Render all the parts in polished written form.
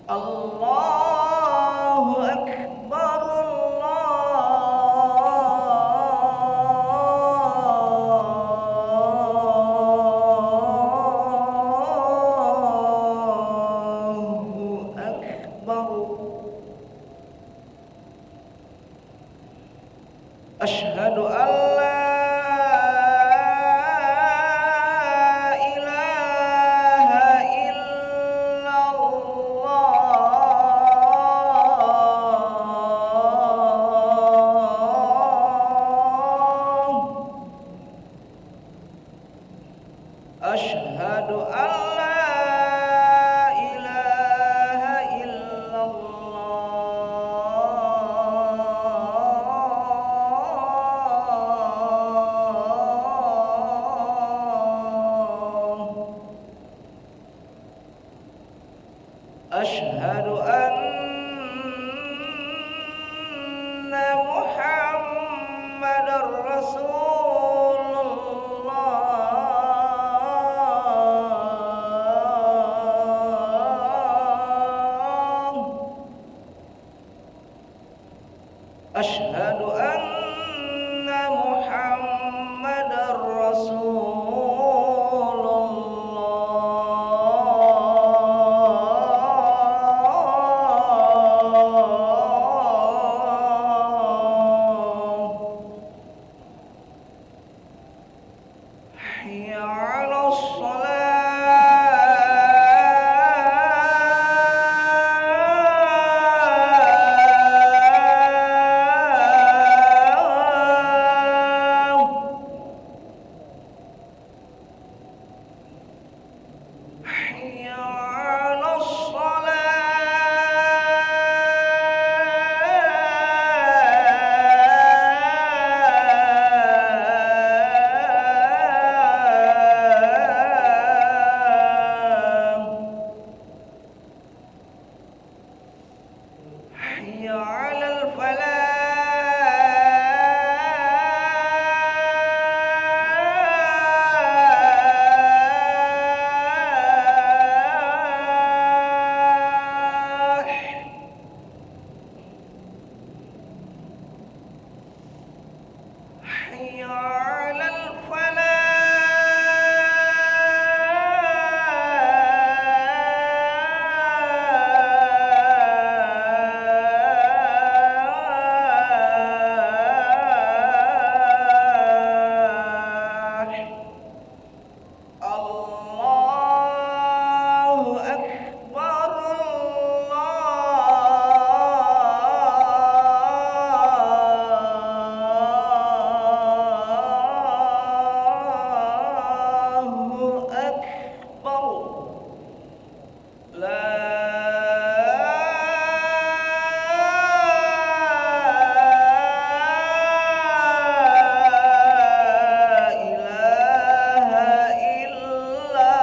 Allahu Akbar, Allahu Akbar. Asyhadu an la Asyhadu an la ilaha illallah. Asyhadu anna Muhammadar Rasulullah. Asyhadu anna Muhammadar Rasulullah. Hayya 'alas shalah. Hayya 'alas salah. Hayya 'alal falah. Hayya 'alal falah. Allahu Akbar, Allahu Akbar. La ilaha illallah.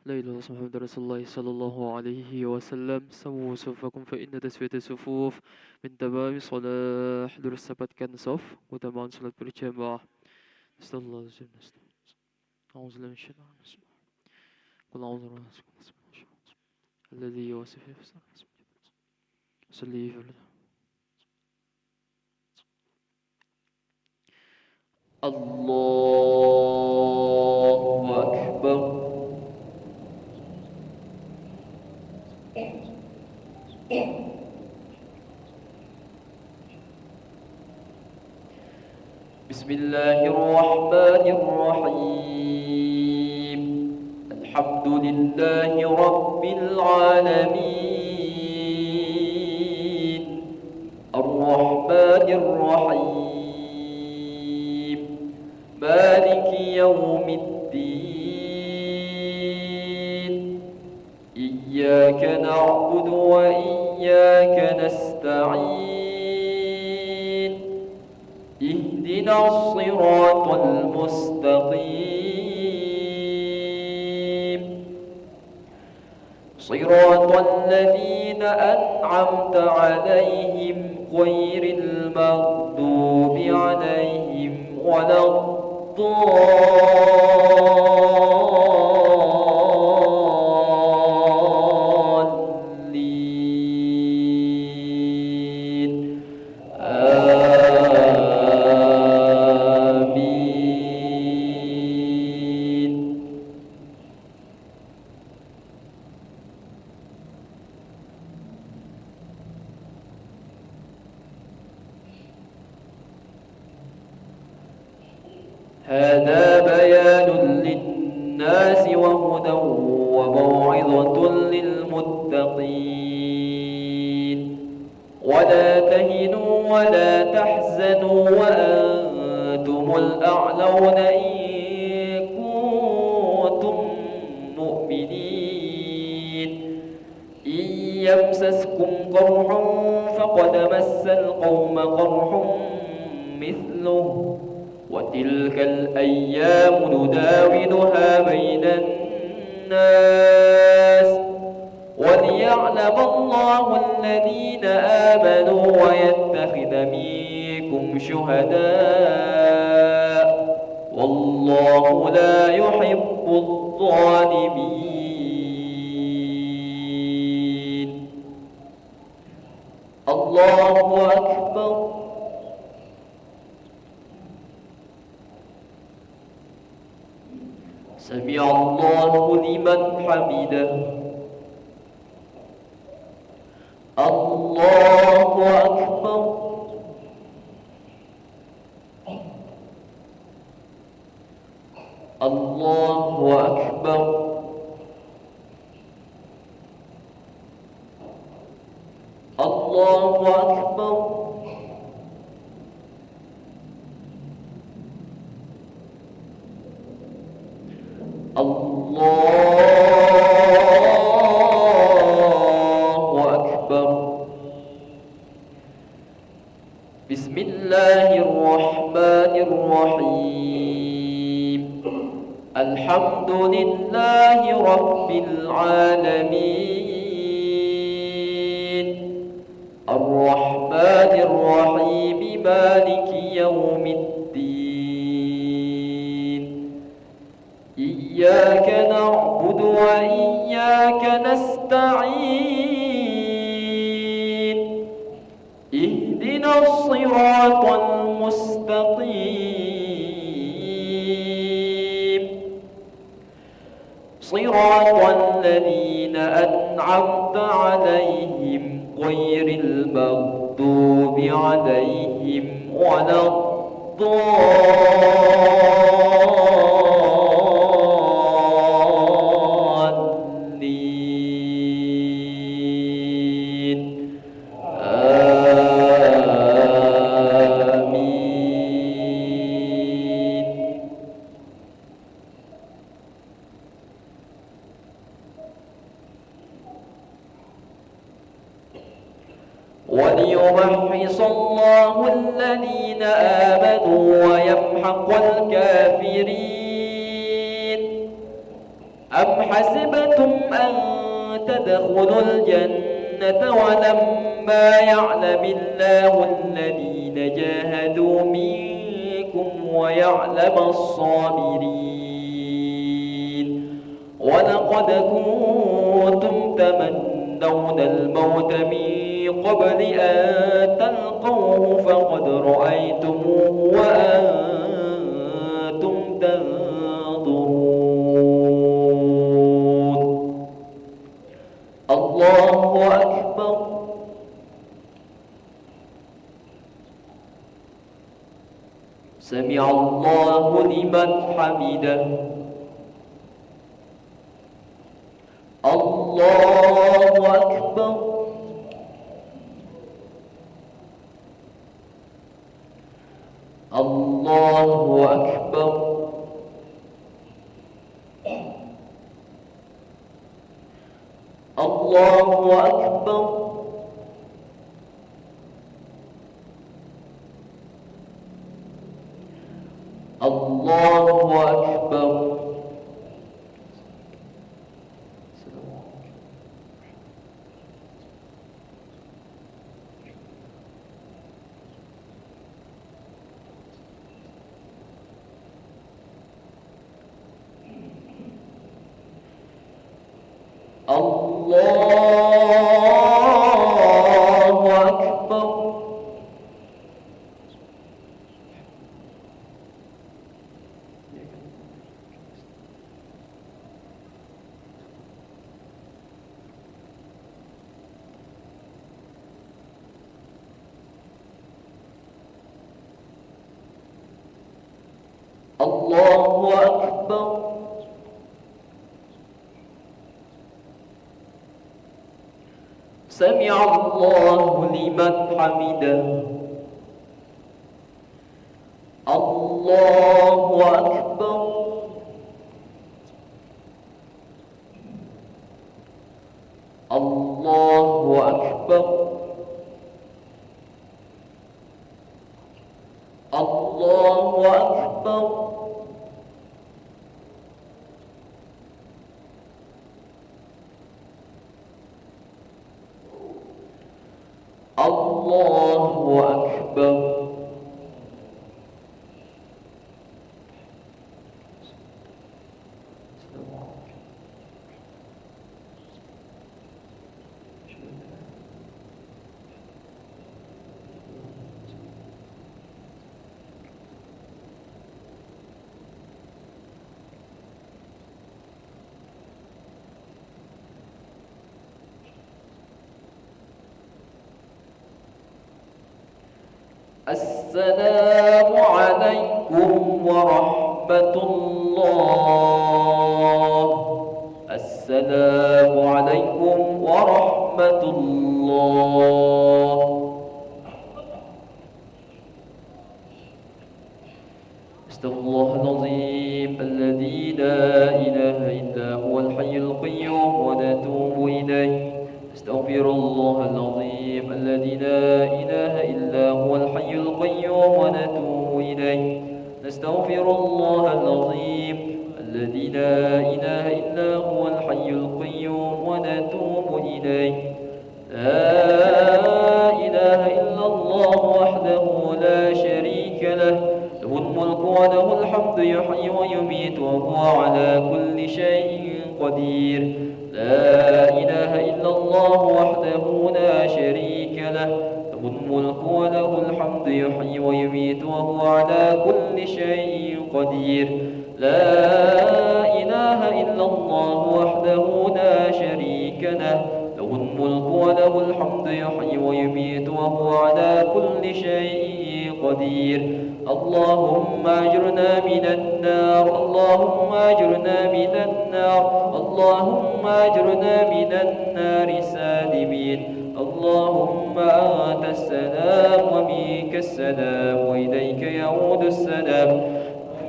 لا إله إلا الله محمد رسول الله صلى الله عليه وسلم. سووا صفكم فإن تسوية الصفوف من تمام صلاح. Lurus rapatkan saf, keutamaan salat berjamaah. Astagfirullahaladzim. A'udzubillahi minasyaitonir rajim. Qul a'udzu birabbil alladzi yuwaswisu fi sudur. Salli Allahu Akbar. Bismillahirrahmanirrahim. Alhamdulillahi Rabbil alamin. Ar-Rahmanir Rahim. Maliki yawmiddin. Iyyaka na'budu wa iyyaka nasta'in. اهدنا الصراط المستقيم صراط الذين أنعمت عليهم غير المغضوب عليهم ولا الضالين. هذا بيان للناس وهدى وموعظة للمتقين. ولا تهنوا ولا تحزنوا وأنتم الأعلون إن كنتم مؤمنين. إن يمسسكم قرح فقد مس القوم قرح مثله وتلك الأيام نداولها بين الناس وليعلم الله الذين آمنوا ويتخذ منكم شهداء والله لا يحب الظالمين. الله أكبر. سمع الله لمن حمده. الله أكبر. الله أكبر. الله أكبر. الله أكبر. بسم الله الرحمن الرحيم. الحمد لله رب العالمين. الرحمن الرحيم مالك يوم الدين. إياك نعبد وإياك نستعين. اهدنا الصراط المستقيم صراط الذين أنعمت عليهم غير المغضوب عليهم ولا الضالين. آمين. وليمحص الله الذين آمنوا ويمحق الكافرين. أم حسبتم أن تدخلوا الجنة ولما يعلم الله الذين جاهدوا منكم ويعلم الصابرين ولقد كنتم تمنون الموت من قبل أن تلقوه فقد رأيتموه وأنتم تنظرون الله أكبر سمع الله لمن حمده الله أكبر الله أكبر الله أكبر الله أكبر الله أكبر الله أكبر سمع الله لمن حمده الله أكبر الله أكبر الله أكبر الله أكبر السلام عليكم ورحمة الله السلام عليكم ورحمة الله استغفر الله العظيم الذي لا إله إلا هو الحي القيوم ونتوب إليه استغفر الله العظيم الذي لا إله إلا هو الحي القيوم ونتوب إليه نستغفر الله العظيم الذي لا إله إلا هو الحي القيوم ونتوب إليه لا إله إلا الله وحده لا شريك له له الملك وله الحمد يحيي ويميت وهو على كل شيء قدير لا إله إلا الله وحده لا شريك له له الملك وله الحمد يحيي ويميت وهو على كل شيء قدير لا إله إلا الله وحده لا شريك له له الملك وله الحمد يحيي ويميت وهو على كل شيء قدير اللهم أجرنا من النار اللهم أجرنا من النار اللهم أجرنا من النار سالمين اللهم أنت السلام ومنك السلام وإليك يعود السلام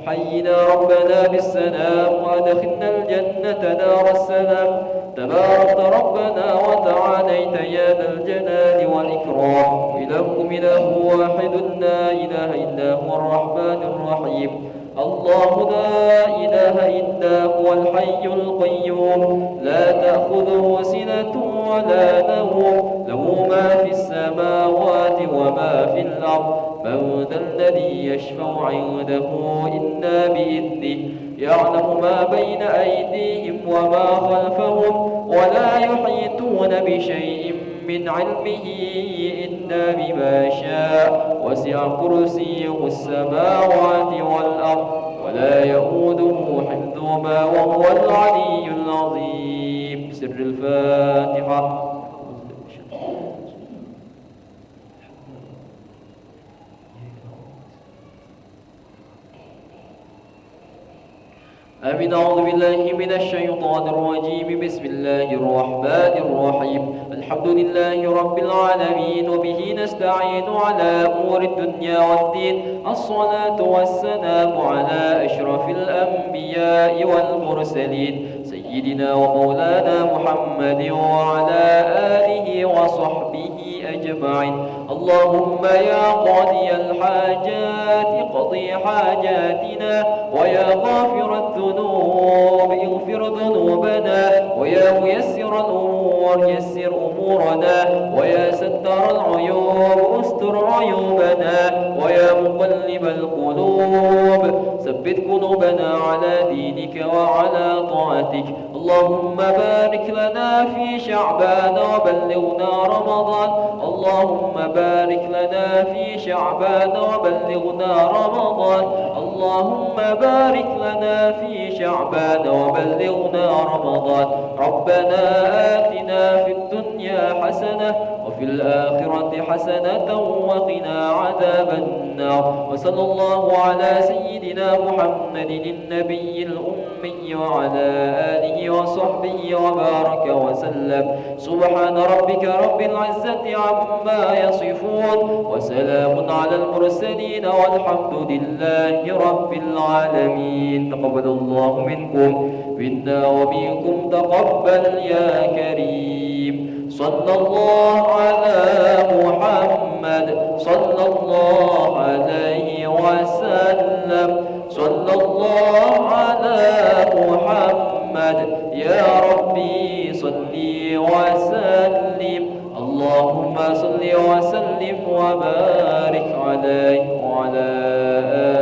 حينا ربنا بالسلام وأدخلنا الجنة دار السلام تبارك ربنا وتعاليت يا ذا الجلال والإكرام إلهكم إله واحد لا إله إلا هو الرحمن الرحيم الله لا إله إلا هو الحي القيوم لا تأخذه سنة ولا نوم له ما في السماوات وما في الأرض من ذا الذي يشفع عنده إلا بإذنه يعلم ما بين أيديهم وما خلفهم ولا يحيطون بشيء من علمه إلا بما شاء وسع كرسيه السماوات والأرض ولا يؤوده حفظهما وهو العلي العظيم. سر الفاتحة. آمين. أعوذ بالله من الشيطان الرجيم. بسم الله الرحمن الرحيم. الحمد لله رب العالمين وبه نستعين على أمور الدنيا والدين. الصلاة والسلام على أشرف الأنبياء والمرسلين سيدنا ومولانا محمد وعلى آله وصحبه أجمعين. اللهم يا قاضي الحاجات قضي حاجاتنا ويا غافر الذنوب اغفر ذنوبنا ويا ميسر الأمور يسر أمورنا ويا ستر العيوب استر عيوبنا ويا مقلب القلوب ثبت قلوبنا على دينك وعلى طاعتك. اللهم بارك لنا في شعبان وبلغنا رمضان. اللهم بارك لنا في شعبان وبلغنا رمضان. اللهم بارك لنا في شعبان وبلغنا رمضان. ربنا آتنا في الدنيا حسنة وفي الآخرة حسنة وقنا عذاب النار. وصلى الله على سيدنا محمد النبي الأمي وعلى آله وصحبه وبارك وسلم. سبحان ربك رب العزة عما يصفون وسلام على المرسلين والحمد لله رب العالمين. تقبل الله منكم منا ومنكم تقبل يا كريم. صلى الله على محمد صلى الله عليه وسلم. صلى الله على محمد يا ربي صلي وسلم. اللهم صل وسلم وبارك عليه وعلى آله